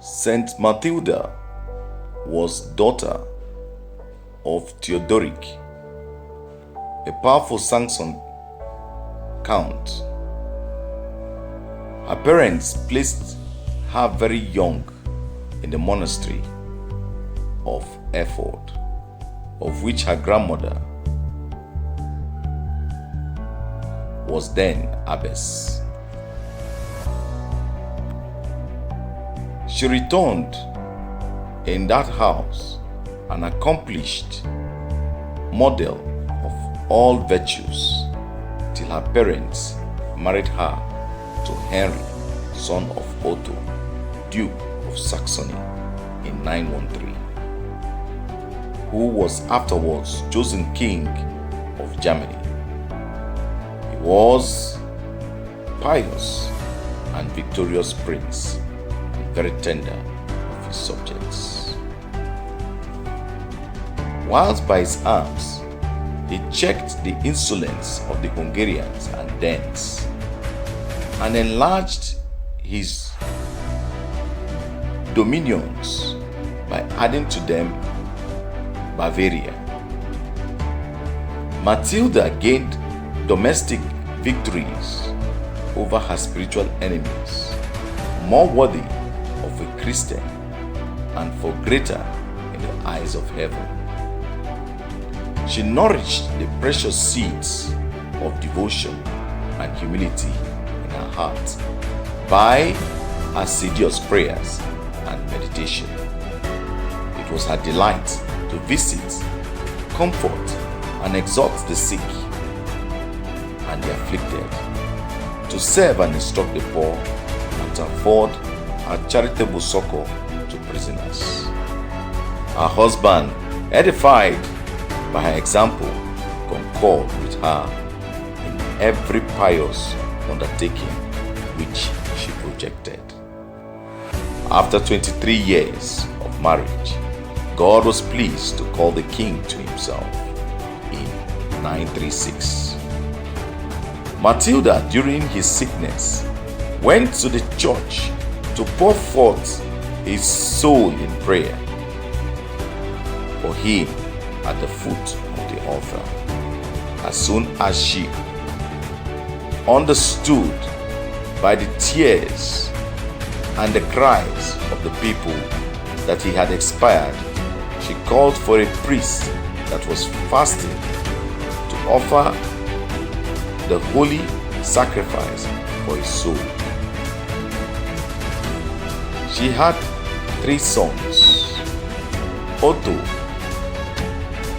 Saint Matilda was daughter of Theodoric, a powerful Saxon count. Her parents placed her very young in the monastery of Erfurt, of which her grandmother was then abbess. She returned in that house an accomplished model of all virtues till her parents married her to Henry, son of Otto, Duke of Saxony, in 913, who was afterwards chosen king of Germany. He was pious and victorious prince, and very tender of his subjects. Whilst by his arms, he checked the insolence of the Hungarians and Danes, and enlarged his dominions by adding to them Bavaria. Matilda gained domestic victories over her spiritual enemies, more worthy of a Christian and for greater in the eyes of heaven. She nourished the precious seeds of devotion and humility in her heart by assiduous prayers and meditation. It was her delight to visit, comfort, and exhort the sick and the afflicted, to serve and instruct the poor, and to afford her charitable succor to prisoners. Her husband, edified by her example, concurred with her in every pious undertaking which she projected. After 23 years of marriage, God was pleased to call the king to himself in 936. Matilda, during his sickness, went to the church to pour forth his soul in prayer for him at the foot of the altar. As soon as she understood by the tears and the cries of the people that he had expired, she called for a priest that was fasting to offer the holy sacrifice for his soul. She had 3 sons: Otto,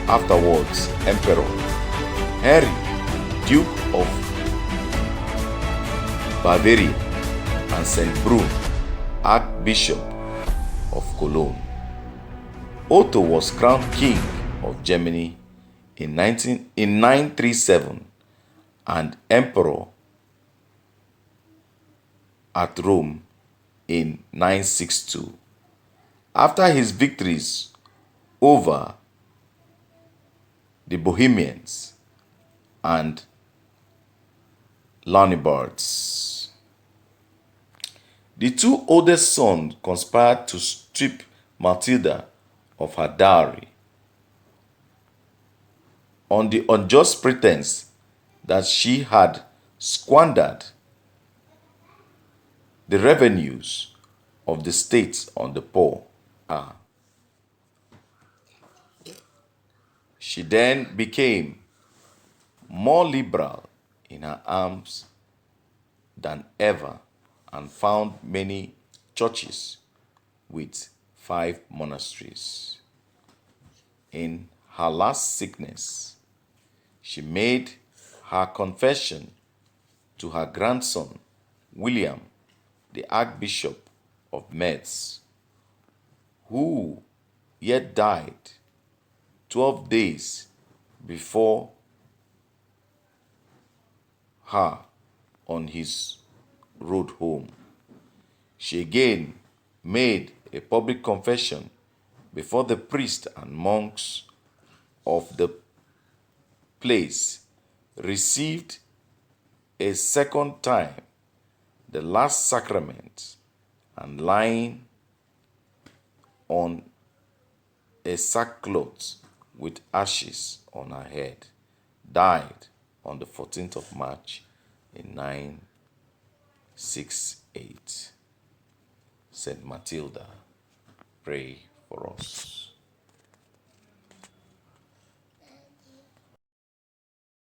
afterwards Emperor, Henry, Duke of Bavaria, and St. Brun, Archbishop of Cologne. Otto was crowned king of Germany in 937 and emperor at Rome in 962. After his victories over the Bohemians and Lombards, the 2 oldest sons conspired to strip Matilda of her dowry on the unjust pretense that she had squandered the revenues of the state on the poor. She then became more liberal in her alms than ever and found many churches with 5 monasteries. In her last sickness, she made her confession to her grandson, William, the Archbishop of Metz, who yet died 12 days before her on his road home. She again made a public confession before the priests and monks of the place, received a second time the last sacrament, and lying on a sackcloth with ashes on her head, died on the 14th of March in 968. Saint Matilda, pray for us.